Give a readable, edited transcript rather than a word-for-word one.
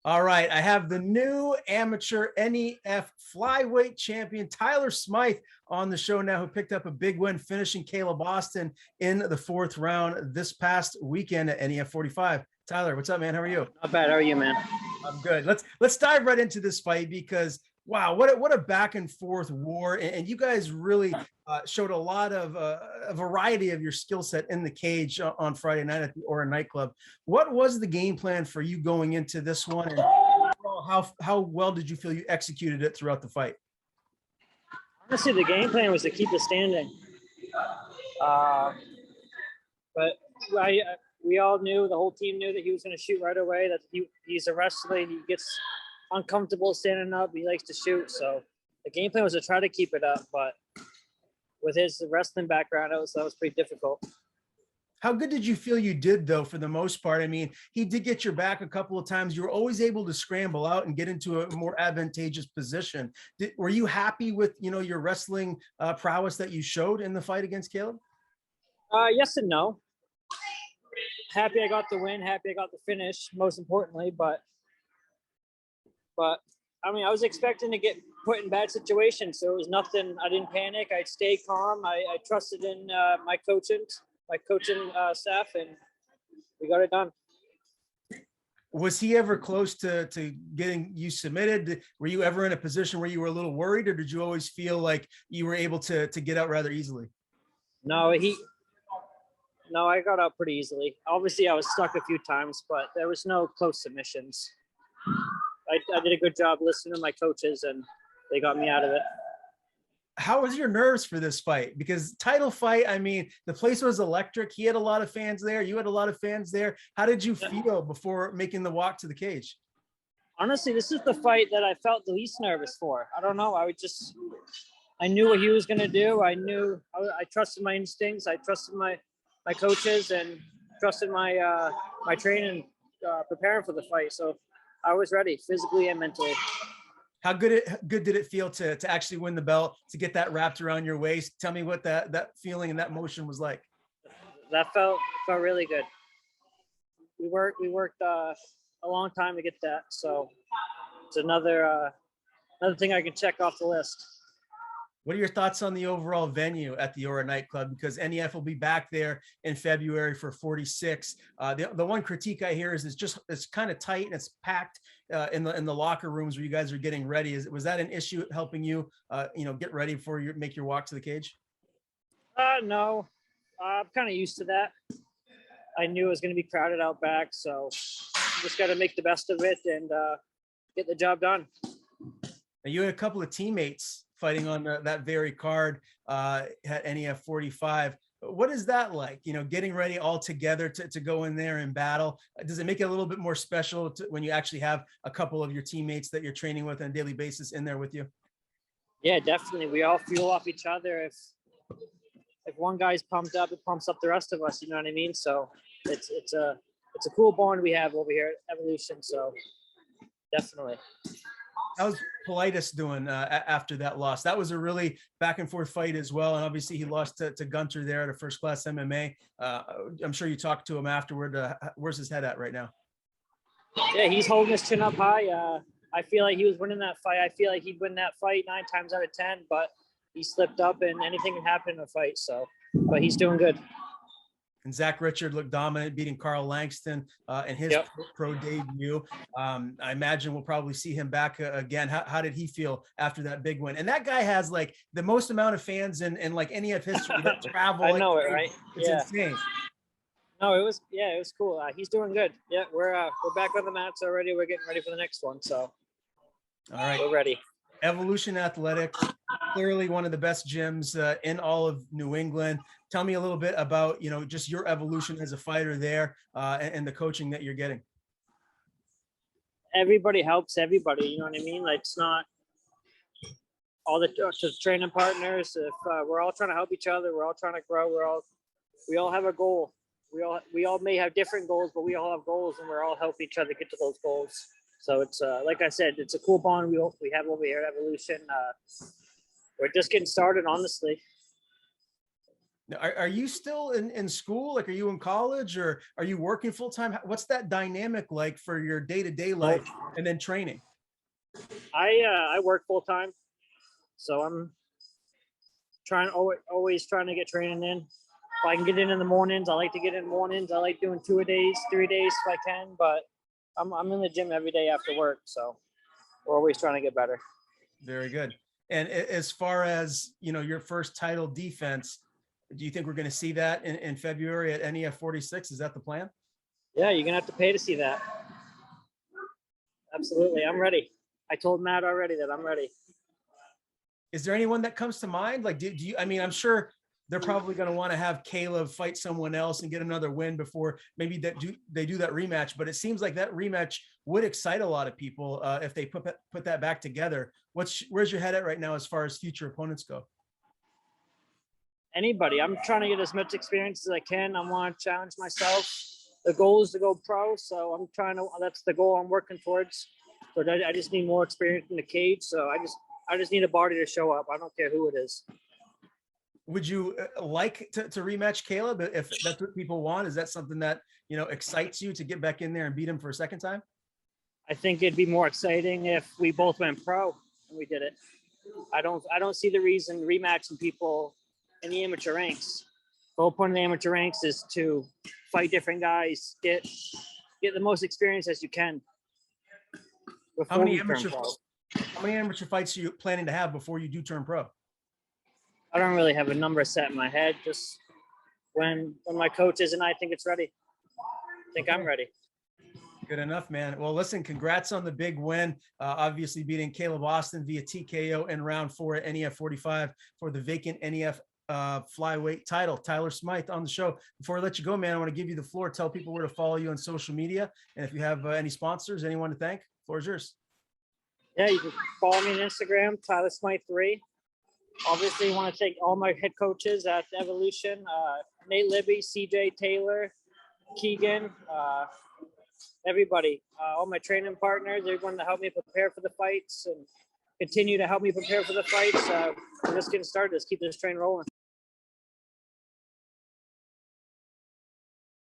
All right, I have the new amateur NEF flyweight champion Tyler Smythe on the show now, who picked up a big win, finishing Caleb Austin in the fourth round this past weekend at NEF 45. Tyler, what's up, man? How are you? Not bad. How are you, man? I'm good. Let's dive right into this fight because wow, what a back and forth war, and you guys really showed a lot of a variety of your skill set in the cage on Friday night at the Aura nightclub. What was the game plan for you going into this one, and how well did you feel you executed it throughout the fight? Honestly, the game plan was to keep it standing. But we all knew, the whole team knew that he was going to shoot right away, that he's a wrestler. He gets uncomfortable standing up. He likes to shoot. So the game plan was to try to keep it up. But with his wrestling background, that was pretty difficult. How good did you feel you did, though, for the most part? I mean, he did get your back a couple of times. You were always able to scramble out and get into a more advantageous position. Were you happy with, your wrestling prowess that you showed in the fight against Caleb? Yes and no. Happy I got the win. Happy I got the finish, most importantly. But I mean, I was expecting to get put in bad situations, so it was nothing. I didn't panic. I stayed calm. I trusted in my coaching staff, and we got it done. Was he ever close to getting you submitted? Were you ever in a position where you were a little worried, or did you always feel like you were able to get out rather easily? No, I got out pretty easily. Obviously, I was stuck a few times, but there was no close submissions. I did a good job listening to my coaches, and they got me out of it. How was your nerves for this fight? Because title fight, I mean, the place was electric. He had a lot of fans there. You had a lot of fans there. How did you feel before making the walk to the cage? Honestly, this is the fight that I felt the least nervous for. I don't know. I knew what he was going to do. I trusted my instincts. I trusted my coaches, and trusted my training, preparing for the fight. So I was ready physically and mentally. How good did it feel to actually win the belt, to get that wrapped around your waist? Tell me what that feeling and that motion was like. That felt really good. We worked a long time to get that. So it's another thing I can check off the list. What are your thoughts on the overall venue at the Aura nightclub? Because NEF will be back there in February for 46. The one critique I hear is it's kind of tight and it's packed in the locker rooms where you guys are getting ready. Was that an issue helping you, get ready for make your walk to the cage? No, I'm kind of used to that. I knew it was going to be crowded out back, so just got to make the best of it and get the job done. And you had a couple of teammates fighting on that very card at NEF 45. What is that like, getting ready all together to go in there and battle? Does it make it a little bit more special when you actually have a couple of your teammates that you're training with on a daily basis in there with you? Yeah, definitely. We all fuel off each other. If one guy's pumped up, it pumps up the rest of us. You know what I mean? So it's a cool bond we have over here at Evolution. So definitely. How's Politis doing after that loss? That was a really back and forth fight as well. And obviously he lost to Gunter there at a first class MMA. I'm sure you talked to him afterward. Where's his head at right now? Yeah, he's holding his chin up high. I feel like he was winning that fight. I feel like he'd win that fight 9 times out of 10, but he slipped up and anything can happen in a fight. So, but he's doing good. And Zach Richard looked dominant, beating Carl Langston in his pro debut. I imagine we'll probably see him back again. How did he feel after that big win? And that guy has like the most amount of fans in like any of history that travel. I know it, right? It's insane. No, it was cool. He's doing good. Yeah, we're back on the mats already. We're getting ready for the next one. So, all right, we're ready. Evolution Athletix, clearly one of the best gyms in all of New England. Tell me a little bit about, just your evolution as a fighter there and the coaching that you're getting. Everybody helps everybody. You know what I mean? Like, it's not all the training partners. If we're all trying to help each other, we're all trying to grow. We all have a goal. We all may have different goals, but we all have goals, and we're all helping each other get to those goals. So it's like I said, it's a cool bond we have over here at Evolution. We're just getting started, honestly. Now, are you still in school? Like, are you in college or are you working full time? What's that dynamic like for your day-to-day life and then training? I work full time, so I'm trying always trying to get training in. If I can get in the mornings, I like to get in the mornings. I like doing 2 a days, 3 days if I can. But I'm in the gym every day after work, so we're always trying to get better. Very good. And as far as, you know, your first title defense, do you think we're going to see that in February at NEF 46? Is that the plan? Yeah, you're gonna have to pay to see that. Absolutely, I'm ready. I told Matt already that I'm ready. Is there anyone that comes to mind? Like, do you, I mean, I'm sure they're probably going to want to have Caleb fight someone else and get another win before maybe they do that rematch. But it seems like that rematch would excite a lot of people if they put that back together. Where's your head at right now as far as future opponents go? Anybody. I'm trying to get as much experience as I can. I want to challenge myself. The goal is to go pro, so I'm trying to. That's the goal I'm working towards. But I just need more experience in the cage. So I just need a body to show up. I don't care who it is. Would you like to rematch Caleb if that's what people want? Is that something that, you know, excites you to get back in there and beat him for a second time? I think it'd be more exciting if we both went pro and we did it. I don't see the reason rematching people in the amateur ranks. The whole point of the amateur ranks is to fight different guys, get the most experience as you can. How many amateur fights are you planning to have before you do turn pro? I don't really have a number set in my head. Just when my coach is and I think it's ready. I think I'm ready. Good enough, man. Well, listen, congrats on the big win. Obviously beating Caleb Austin via TKO in round 4 at NEF 45 for the vacant NEF flyweight title. Tyler Smythe on the show. Before I let you go, man, I want to give you the floor. Tell people where to follow you on social media. And if you have any sponsors, anyone to thank, the floor is yours. Yeah, you can follow me on Instagram, Tyler Smythe 3. Obviously, I want to thank all my head coaches at Evolution, Nate Libby, CJ Taylor, Keegan, everybody, all my training partners, everyone that helped me prepare for the fights and continue to help me prepare for the fights. I'm just getting started. Let's keep this train rolling.